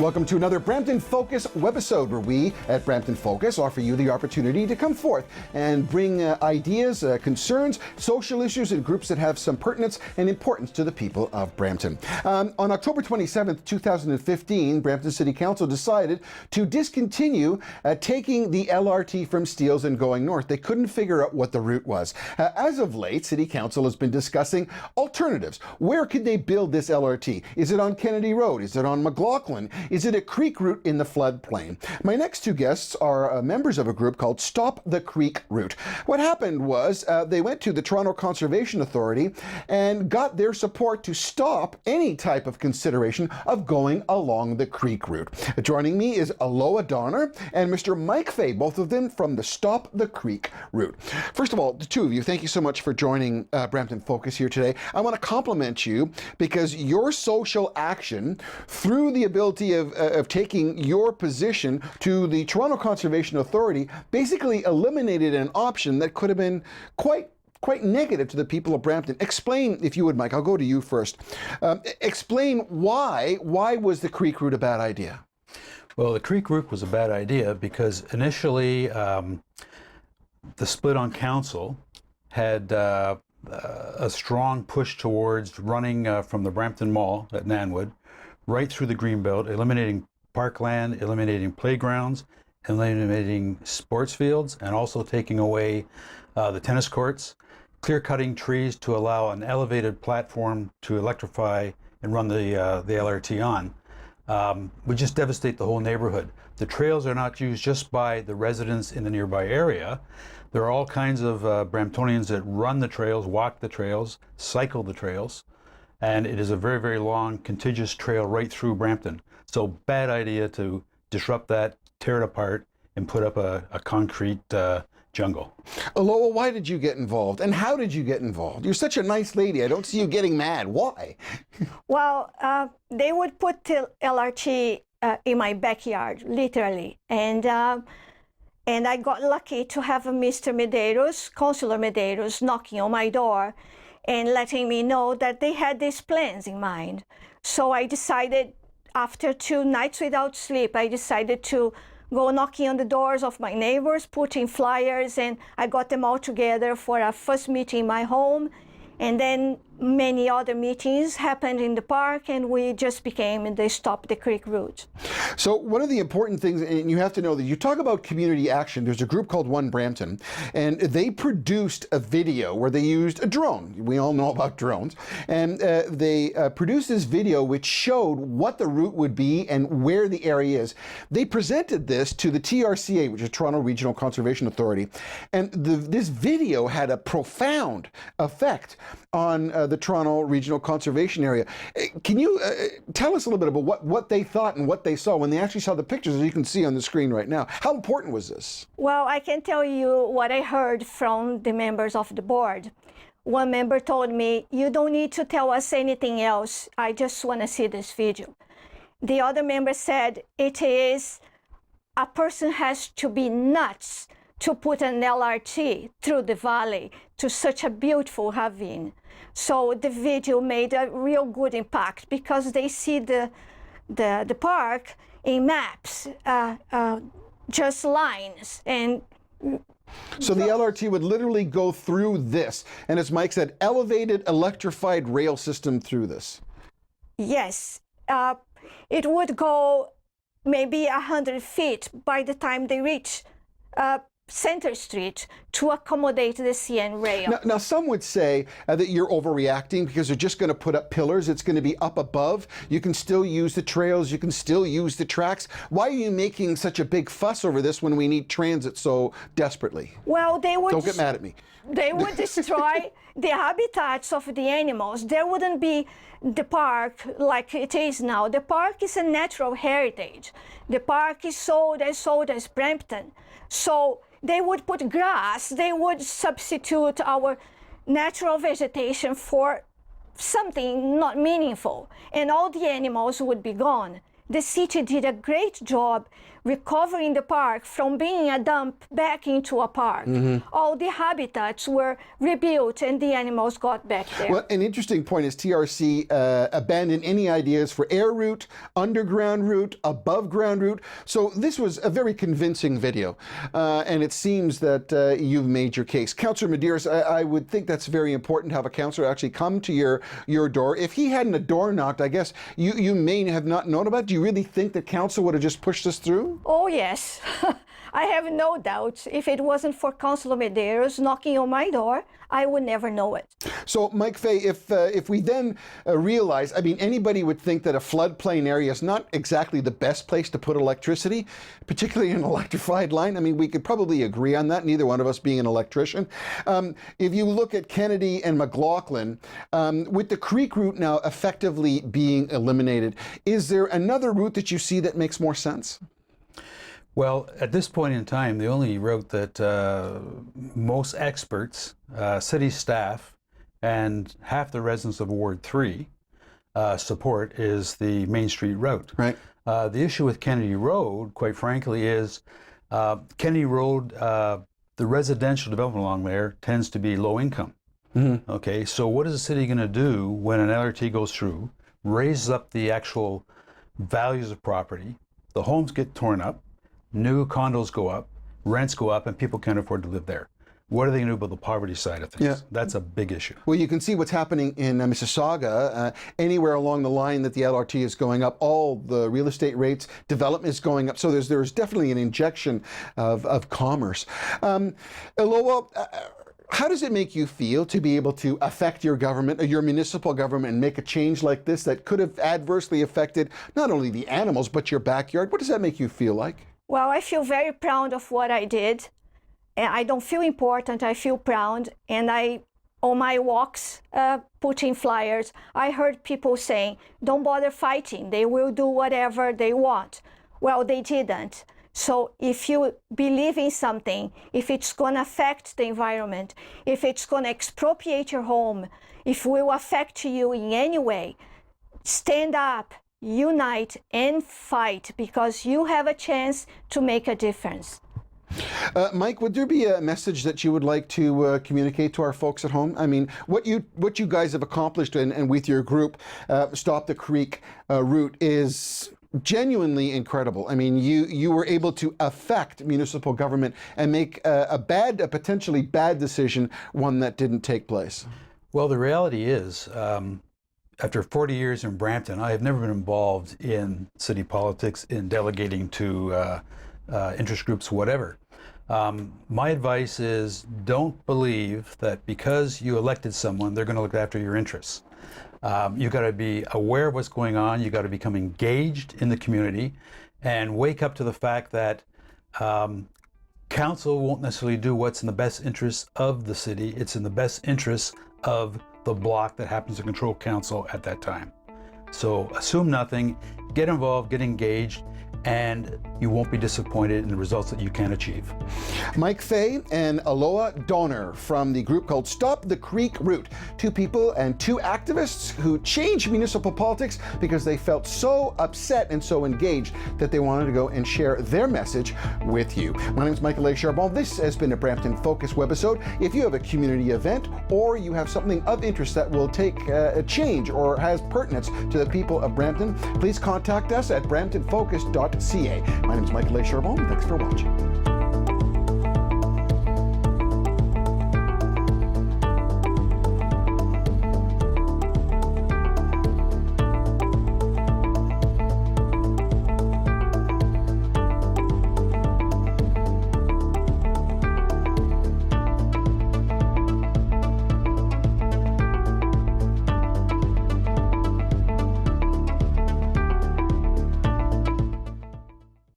Welcome to another Brampton Focus webisode, where we at Brampton Focus offer you the opportunity to come forth and bring ideas, concerns, social issues, and groups that have some pertinence and importance to the people of Brampton. On October 27th, 2015, Brampton City Council decided to discontinue taking the LRT from Steeles and going north. They couldn't figure out what the route was. As of late, City Council has been discussing alternatives. Where could they build this LRT? Is it on Kennedy Road? Is it on McLaughlin? Is it a creek route in the floodplain? My next two guests are members of a group called Stop the Creek Route. What happened was they went to the Toronto Conservation Authority and got their support to stop any type of consideration of going along the creek route. Joining me is Aloha Donner and Mr. Mike Fay, both of them from the Stop the Creek Route. First of all, the two of you, thank you so much for joining Brampton Focus here today. I want to compliment you because your social action through the ability of taking your position to the Toronto Conservation Authority basically eliminated an option that could have been quite negative to the people of Brampton. Explain, if you would, Mike. I'll go to you first. Explain why was the creek route a bad idea? Well, the creek route was a bad idea because initially the split on council had a strong push towards running from the Brampton Mall at Nanwood right through the Greenbelt, eliminating parkland, eliminating playgrounds, eliminating sports fields, and also taking away the tennis courts, clear-cutting trees to allow an elevated platform to electrify and run the LRT on. Would just devastate the whole neighborhood. The trails are not used just by the residents in the nearby area. There are all kinds of Bramptonians that run the trails, walk the trails, cycle the trails, and it is a very, very long, contiguous trail right through Brampton. So bad idea to disrupt that, tear it apart, and put up a concrete jungle. Aloha, why did you get involved, and how did you get involved? You're such a nice lady. I don't see you getting mad. Why? Well, they would put the LRT in my backyard, literally, and I got lucky to have Mr. Medeiros, Councillor Medeiros, knocking on my door and letting me know that they had these plans in mind. So I decided, after 2 nights without sleep, I decided to go knocking on the doors of my neighbors, putting flyers, and I got them all together for a first meeting in my home. And then many other meetings happened in the park, and we just became the Stop the Creek route. So one of the important things, and you have to know that you talk about community action, there's a group called One Brampton, and they produced a video where they used a drone. We all know about drones. And they produced this video which showed what the route would be and where the area is. They presented this to the TRCA, which is Toronto Regional Conservation Authority, and this video had a profound effect on the Toronto Regional Conservation Area. Can you tell us a little bit about what they thought and what they saw when they actually saw the pictures, as you can see on the screen right now? How important was this? Well, I can tell you what I heard from the members of the board. One member told me, "You don't need to tell us anything else. I just want to see this video." The other member said, "It is, a person has to be nuts to put an LRT through the valley to such a beautiful ravine." So the video made a real good impact because they see the park in maps, just lines. And so the LRT would literally go through this, and as Mike said, elevated electrified rail system through this. Yes, it would go maybe 100 feet by the time they reach Center Street to accommodate the CN rail. Now some would say that you're overreacting because they're just going to put up pillars. It's going to be up above. You can still use the trails. You can still use the tracks. Why are you making such a big fuss over this when we need transit so desperately? Well, they would... Don't get mad at me. They would destroy the habitats of the animals. There wouldn't be the park like it is now. The park is a natural heritage. The park is sold as Brampton. So they would put grass, they would substitute our natural vegetation for something not meaningful, and all the animals would be gone. the city did a great job recovering the park from being a dump back into a park. All the habitats were rebuilt and the animals got back there. Well, an interesting point is TRC abandoned any ideas for air route, underground route, above ground route. So this was a very convincing video. And it seems that you've made your case. Councillor Medeiros, I would think that's very important to have a councillor actually come to your door. If he hadn't a door knocked, I guess you may have not known about it. Do you really think that council would have just pushed this through? Oh, yes. I have no doubt. If it wasn't for Councillor Medeiros knocking on my door, I would never know it. So, Mike Fay, if we then realize, I mean, anybody would think that a floodplain area is not exactly the best place to put electricity, particularly an electrified line. I mean, we could probably agree on that, neither one of us being an electrician. If you look at Kennedy and McLaughlin, with the creek route now effectively being eliminated, is there another route that you see that makes more sense? Well, at this point in time, the only route that most experts, city staff, and half the residents of Ward 3 support is the Main Street route. Right. The issue with Kennedy Road, quite frankly, is Kennedy Road, the residential development along there tends to be low income. Okay, so what is the city going to do when an LRT goes through, raises up the actual values of property, the homes get torn up, new condos go up, rents go up, and people can't afford to live there? What are they going to do about the poverty side of things? Yeah. That's a big issue. Well, you can see what's happening in Mississauga. Anywhere along the line that the LRT is going up, all the real estate rates, development is going up. So there's definitely an injection of commerce. Eloa, how does it make you feel to be able to affect your government, or your municipal government, and make a change like this that could have adversely affected not only the animals, but your backyard? What does that make you feel like? Well, I feel very proud of what I did. And I don't feel important, I feel proud. And on my walks, putting flyers, I heard people saying, don't bother fighting, they will do whatever they want. Well, they didn't. So if you believe in something, if it's going to affect the environment, if it's going to expropriate your home, if it will affect you in any way, stand up, unite, and fight, because you have a chance to make a difference. Mike, would there be a message that you would like to communicate to our folks at home? I mean, what you guys have accomplished and with your group, Stop the Creek route, is genuinely incredible. I mean, you were able to affect municipal government and make a potentially bad decision, one that didn't take place. Well, the reality is, after 40 years in Brampton, I have never been involved in city politics, in delegating to interest groups, whatever. My advice is, don't believe that because you elected someone, they're going to look after your interests. You've got to be aware of what's going on. You've got to become engaged in the community and wake up to the fact that council won't necessarily do what's in the best interest of the city. It's in the best interest of the block that happens to control council at that time. So assume nothing, get involved, get engaged, and you won't be disappointed in the results that you can achieve. Mike Fay and Eloa Donner from the group called Stop the Creek Route. Two people and two activists who changed municipal politics because they felt so upset and so engaged that they wanted to go and share their message with you. My name is Michael A. Charbon. This has been a Brampton Focus webisode. If you have a community event or you have something of interest that will take a change or has pertinence to the people of Brampton, please contact us at bramptonfocus.ca. My name is Michael A. Charbon. Thanks for watching.